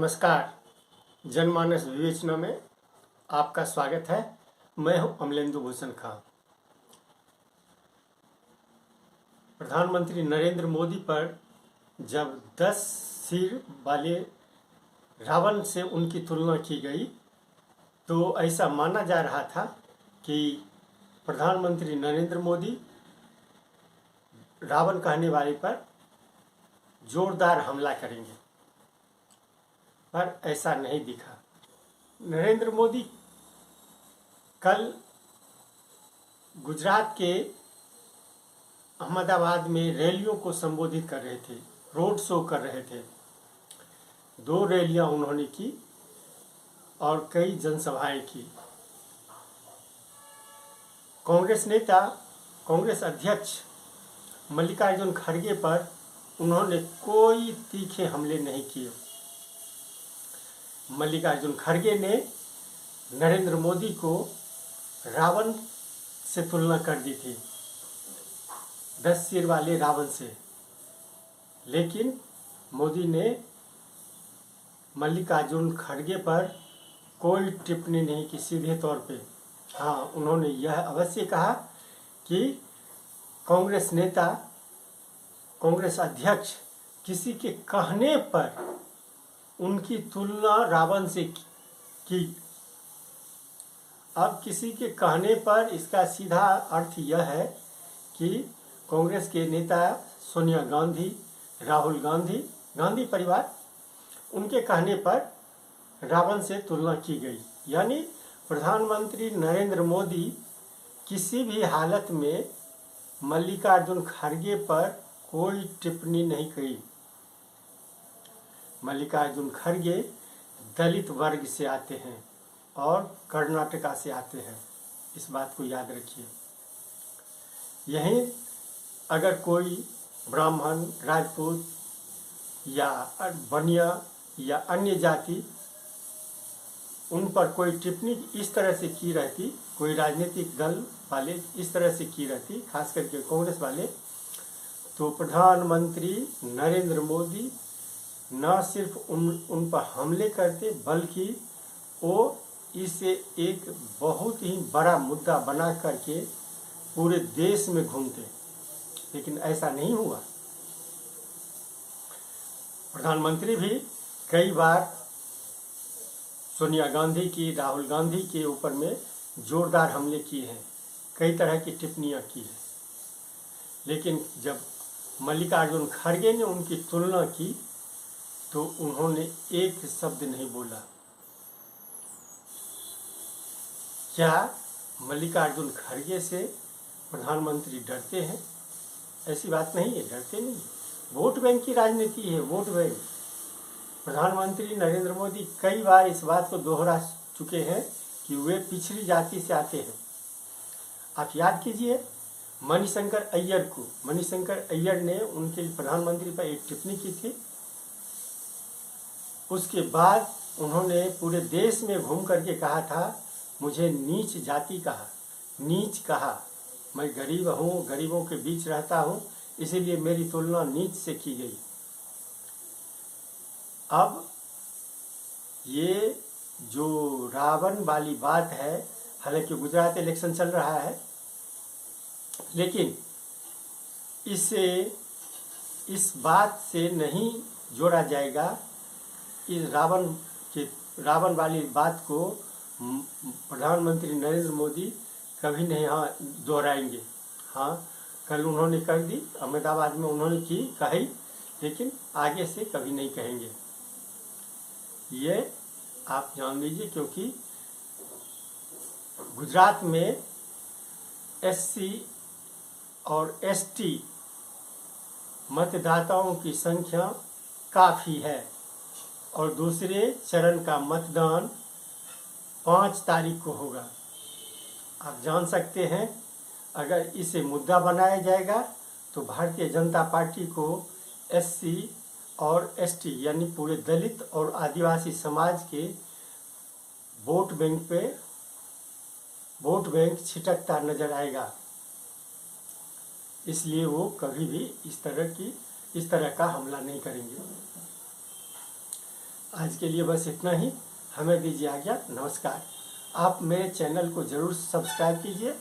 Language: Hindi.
नमस्कार। जनमानस विवेचना में आपका स्वागत है। मैं हूं अमलेंदु भूषण खां। प्रधानमंत्री नरेंद्र मोदी पर जब 10 सिर वाले रावण से उनकी तुलना की गई तो ऐसा माना जा रहा था कि प्रधानमंत्री नरेंद्र मोदी रावण कहने वाले पर जोरदार हमला करेंगे, पर ऐसा नहीं दिखा। नरेंद्र मोदी कल गुजरात के अहमदाबाद में रैलियों को संबोधित कर रहे थे, रोड शो कर रहे थे। 2 रैलियां उन्होंने की और कई जनसभाएं की। कांग्रेस नेता, कांग्रेस अध्यक्ष मल्लिकार्जुन खड़गे पर उन्होंने कोई तीखे हमले नहीं किए। मल्लिकार्जुन खड़गे ने नरेंद्र मोदी को रावण से तुलना कर दी थी, 10 सिर वाले रावण से, लेकिन मोदी ने मल्लिकार्जुन खड़गे पर कोई टिप्पणी नहीं की सीधे तौर पे। हाँ, उन्होंने यह अवश्य कहा कि कांग्रेस नेता, कांग्रेस अध्यक्ष किसी के कहने पर उनकी तुलना रावण से की। अब किसी के कहने पर इसका सीधा अर्थ यह है कि कांग्रेस के नेता सोनिया गांधी, राहुल गांधी, गांधी परिवार, उनके कहने पर रावण से तुलना की गई। यानी प्रधानमंत्री नरेंद्र मोदी किसी भी हालत में मल्लिकार्जुन खड़गे पर कोई टिप्पणी नहीं की। मल्लिकार्जुन खड़गे दलित वर्ग से आते हैं और कर्नाटका से आते हैं, इस बात को याद रखिए। यहीं अगर कोई ब्राह्मण, राजपूत या बनिया या अन्य जाति उन पर कोई टिप्पणी इस तरह से की रहती, कोई राजनीतिक दल वाले इस तरह से की रहती, खास करके कांग्रेस वाले, तो प्रधानमंत्री नरेंद्र मोदी न सिर्फ उन पर हमले करते बल्कि वो इसे एक बहुत ही बड़ा मुद्दा बना करके पूरे देश में घूमते। लेकिन ऐसा नहीं हुआ। प्रधानमंत्री भी कई बार सोनिया गांधी की, राहुल गांधी के ऊपर में जोरदार हमले किए हैं, कई तरह की टिप्पणियां की हैं, लेकिन जब मल्लिकार्जुन खड़गे ने उनकी तुलना की तो उन्होंने एक शब्द नहीं बोला। क्या मल्लिकार्जुन खड़गे से प्रधानमंत्री डरते हैं? ऐसी बात नहीं है, डरते नहीं। वोट बैंक की राजनीति है, वोट बैंक। प्रधानमंत्री नरेंद्र मोदी कई बार इस बात को दोहरा चुके हैं कि वे पिछड़ी जाति से आते हैं। आप याद कीजिए मणिशंकर अय्यर को। मणिशंकर अय्यर ने उनके प्रधानमंत्री पर एक टिप्पणी की थी। उसके बाद उन्होंने पूरे देश में घूम करके कहा था, मुझे नीच जाति कहा, नीच कहा। मैं गरीब हूँ, गरीबों के बीच रहता हूँ, इसीलिए मेरी तुलना नीच से की गई। अब ये जो रावण वाली बात है, हालांकि गुजरात इलेक्शन चल रहा है, लेकिन इसे इस बात से नहीं जोड़ा जाएगा। इस रावण वाली बात को प्रधानमंत्री नरेंद्र मोदी कभी नहीं दोहराएंगे। हाँ, कल उन्होंने कर दी, अहमदाबाद में उन्होंने कही, लेकिन आगे से कभी नहीं कहेंगे। ये आप जान लीजिए, क्योंकि गुजरात में SC और ST मतदाताओं की संख्या काफ़ी है और दूसरे चरण का मतदान 5 तारीख को होगा। आप जान सकते हैं, अगर इसे मुद्दा बनाया जाएगा तो भारतीय जनता पार्टी को SC और ST यानी पूरे दलित और आदिवासी समाज के वोट बैंक छिटकता नजर आएगा। इसलिए वो कभी भी इस तरह का हमला नहीं करेंगे। आज के लिए बस इतना ही। हमें दीजिए आज्ञा। नमस्कार। आप मेरे चैनल को ज़रूर सब्सक्राइब कीजिए।